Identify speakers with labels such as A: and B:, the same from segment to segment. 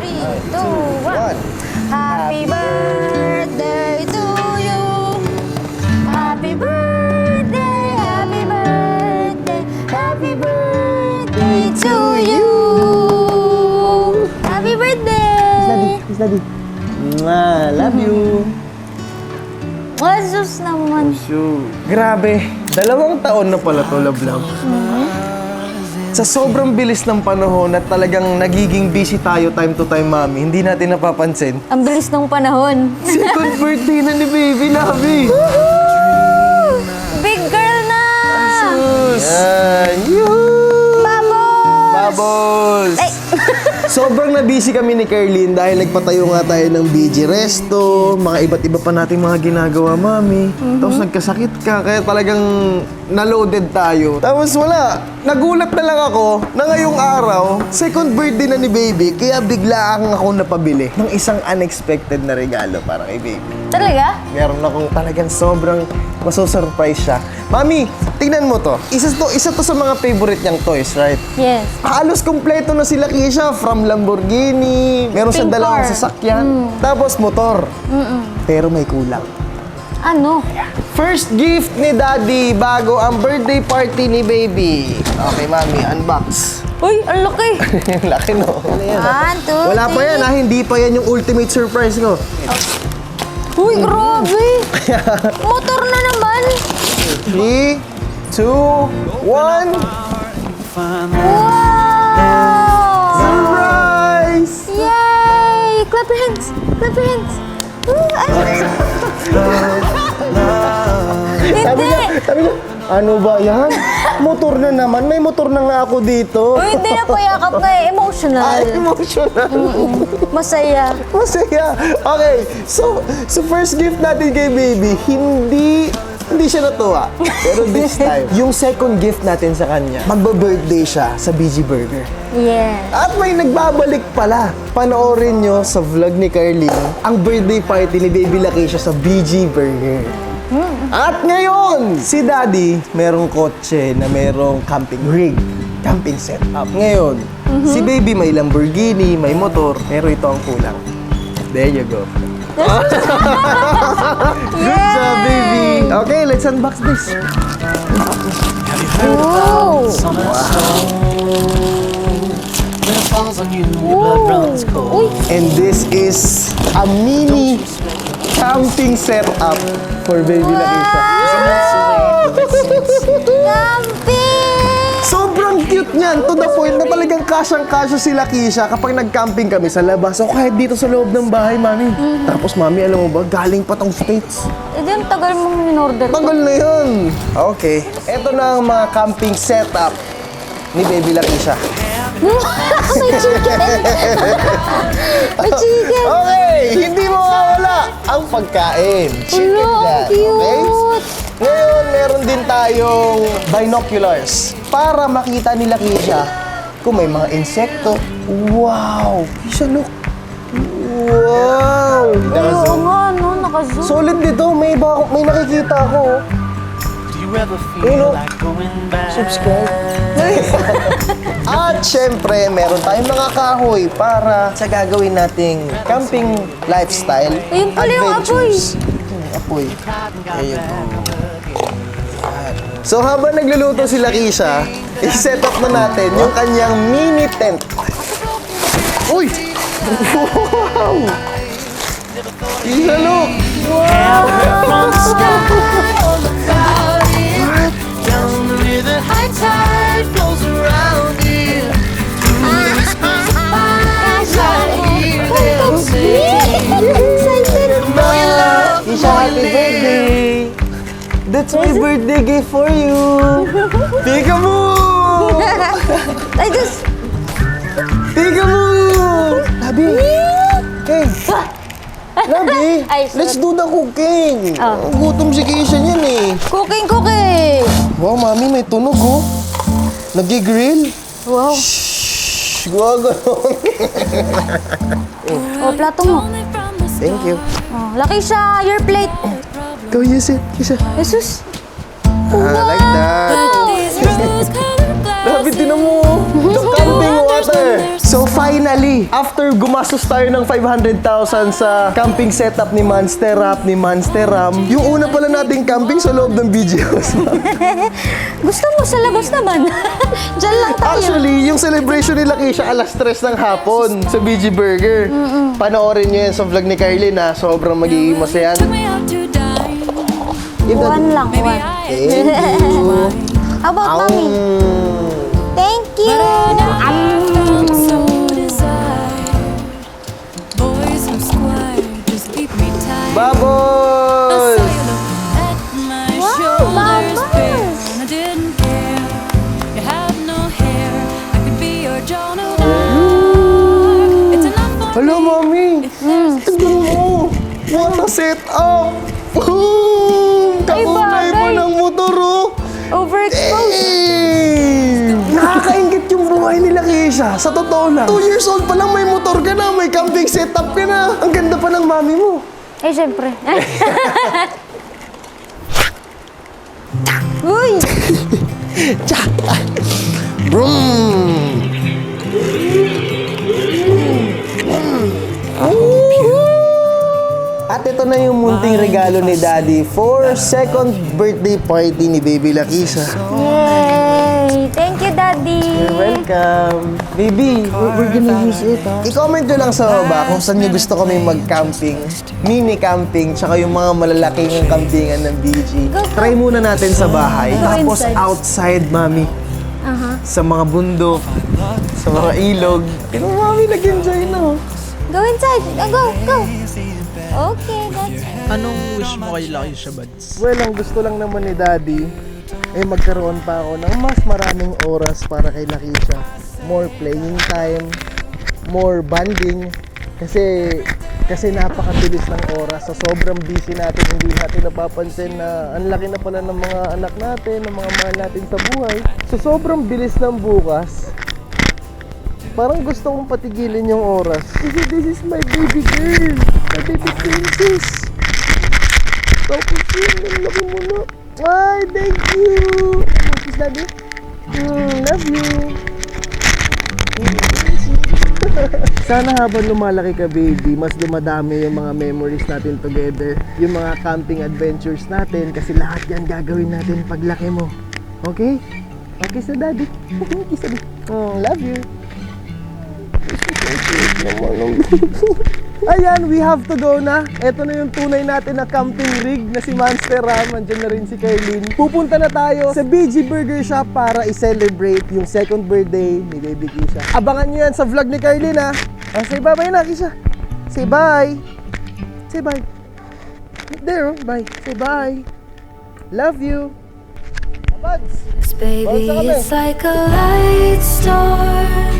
A: 3, 2, 1. Happy birthday to you. Happy birthday, happy birthday, happy birthday to you. Happy birthday!
B: Kiss daddy. Mwah, love you.
A: Jesus naman.
B: Sure. Grabe, 2 taon na pala to, love. Sa sobrang bilis ng panahon at talagang nagiging busy tayo time to time, mami, hindi natin napapansin.
A: Ang bilis ng panahon.
B: Second birthday na ni baby, Labi.
A: Big girl na!
B: Sus! Yan! Yuhuu!
A: Bubbles!
B: Bubbles!
A: Ay!
B: Sobrang na-busy kami ni Carlene dahil nagpatayo nga tayo ng BG Resto, mga iba't iba pa nating mga ginagawa, mami. Tapos nagkasakit ka, kaya talagang na-loaded tayo. Tapos wala, nagulat na lang ako na ngayong araw, second birthday na ni baby, kaya bigla ako napabili ng isang unexpected na regalo para kay baby.
A: Talaga?
B: Meron akong talagang sobrang maso-surprise siya. Mami, tingnan mo to. Isa to sa mga favorite niyang toys, right?
A: Yes.
B: Halos kumpleto na sila Kisha, from Lamborghini, meron siyang
A: Pink
B: dalawang
A: car.
B: sasakyan, tapos motor. Pero may kulang.
A: Ano?
B: First gift ni Daddy bago ang birthday party ni baby. Okay, Mami, unbox.
A: Uy, ang laki!
B: Laki, no? Ano yan?
A: 1, 2,
B: Wala pa yan, ha? Hindi pa yan yung ultimate surprise ko.
A: Uy, grabe! Motor na naman!
B: 3, 2, 1.
A: Wow!
B: Surprise!
A: Yay! Clap your hands! Clap your hands!
B: Sabi
A: Hindi!
B: niya, ano ba yan? Motor na naman. May motor na nga ako dito.
A: Uy, hindi na payakap nga eh. Emotional.
B: Ay, emotional.
A: Masaya.
B: Masaya. Okay, so first gift natin kay baby, hindi siya natuwa. Pero this time, yung second gift natin sa kanya, magba-birthday siya sa BG Burger.
A: Yes.
B: At may nagbabalik pala. Panoorin nyo sa vlog ni Carlene ang birthday party ni Baby Lakeisha sa BG Burger. At ngayon, si Daddy merong kotse na merong camping rig, camping setup. Ngayon, si Baby may Lamborghini, may motor, pero ito ang kulang. There you go. Good job, baby! Okay, let's unbox this.
A: Wow! Uy!
B: And this is a mini camping setup for Baby Lakeisha.
A: Camping!
B: Sobrang cute niyan, to the point na talagang kasyang-kasya si Lakeisha kapag nag-camping kami sa labas o kahit dito sa loob ng bahay, Mami. Tapos, Mami, alam mo ba, galing pa tong States.
A: Eh, di ang tagal mong in-order ko.
B: Tagal na yun. Okay, eto na ang mga camping setup ni Baby Lakeisha.
A: May chicken! May chicken!
B: Okay, hindi mo mawala ang pagkain. Chicken
A: Hello, ang
B: dyan, okay?
A: cute!
B: Ngayon, meron din tayong binoculars para makita ni Lakeisha kung may mga insekto. Wow! Kisha, look! Wow!
A: Oo nga, no? Naka-zoom.
B: Solid dito. May nakikita ako. Subscribe. At syempre, meron tayong mga kahoy para sa gagawin nating camping lifestyle.
A: Ayun pala yung apoy.
B: adventures. Apoy. Ayun. So habang nagluluto si Lakeisha, i-set up na natin yung kanyang mini tent. Uy! Wow! Isa, look! Isha, happy birthday! That's my birthday gift for you! Peekaboo!
A: I just...
B: Peekaboo! Labi! Hey! Labi!
A: Ay, sorry.
B: Let's do the cooking!
A: Oh.
B: Gutom si Keisha niyan eh.
A: Cooking, cooking!
B: Wow, Mami, may tunog oh. Nag-grill.
A: Wow.
B: Shhh! Gawaganon.
A: Oh, plato mo.
B: Thank you.
A: Oh, Lakeisha, your plate.
B: Go use it, Keisha.
A: Jesus.
B: I like that. Labi, tinan mo. The camping ate! So finally, after gumastos tayo ng 500,000 sa camping setup ni Monster Rap, ni Monster Ram, yung una pala nating camping sa loob ng BG House.
A: Gusto mo sa labas naman? Diyan lang tayo.
B: Actually, yung celebration nila Keisha alas 3 ng hapon sa BG Burger. Panoorin nyo yan sa vlog ni Carlin ha. Sobrang magiging masaya.
A: One lang, one. How about mommy? Thank you.
B: Bubbles!
A: Wow, bubbles!
B: Hello, mommy! Tignan mo! What a setup! Kakulay mo
A: bagay.
B: ng motor, oh!
A: Overexposed.
B: Nakakaingit yung buhay nila, Keisha. Sa totoo lang. 2 years old pa lang, may motor ka na, may camping setup ka na. Ang ganda pa ng mami mo.
A: Eh, syempre. Uy!
B: Vroom! At ito na yung munting regalo ni Daddy for second birthday party ni Baby Lakisa.
A: Yay! Thank you, Daddy.
B: You're welcome. Baby, we're gonna use it, ha? I-comment nyo lang sa baba kung saan nyo gusto kami mag-camping, mini-camping, tsaka yung mga malalaking campingan ng BG. Try muna natin sa bahay.
A: Go
B: Tapos
A: inside.
B: outside, mami. Sa mga bundok, sa mga ilog. Pero mami, nag-enjoy na, oh.
A: Go inside. Go. Okay, that's
C: Anong wish mo kay Lucky siya, Buds?
B: Well, ang gusto lang naman ni Daddy ay magkaroon pa ako ng mas maraming oras para kay Lakisha. More playing time, more bonding. Kasi napakabilis ng oras. Sa sobrang busy natin, hindi natin napapansin na ang laki na pala ng mga anak natin, ng mga mahal natin sa buhay. So sobrang bilis ng bukas, parang gusto kong patigilin yung oras. Kasi this is my baby girl, my baby princess. Tapos yun, ang laki mo na. Ay, thank you! Kiss, Daddy. Love you. Sana habang lumalaki ka, baby, mas dumadami yung mga memories natin together. Yung mga camping adventures natin, kasi lahat yan gagawin natin paglaki mo. Okay? Okay sa Daddy. Kiss, Daddy. Love you. Ayan, we have to go na. Ito na yung tunay natin na camping rig na si Monster Ram. Andyan na rin si Kailin. Pupunta na tayo sa BG Burger Shop para i-celebrate yung second birthday ni Baby Keisha. Abangan nyo yan sa vlog ni Kailin, ha. Say bye-bye na, Keisha. Say bye. Say bye. There, oh. Bye. Say bye. Love you. Buds.
D: Baby,
B: Bawal sa kami.
D: it's like a light storm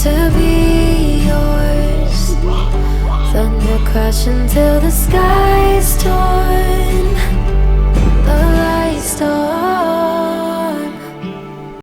D: to be yours. Thunder crashing till the sky's torn.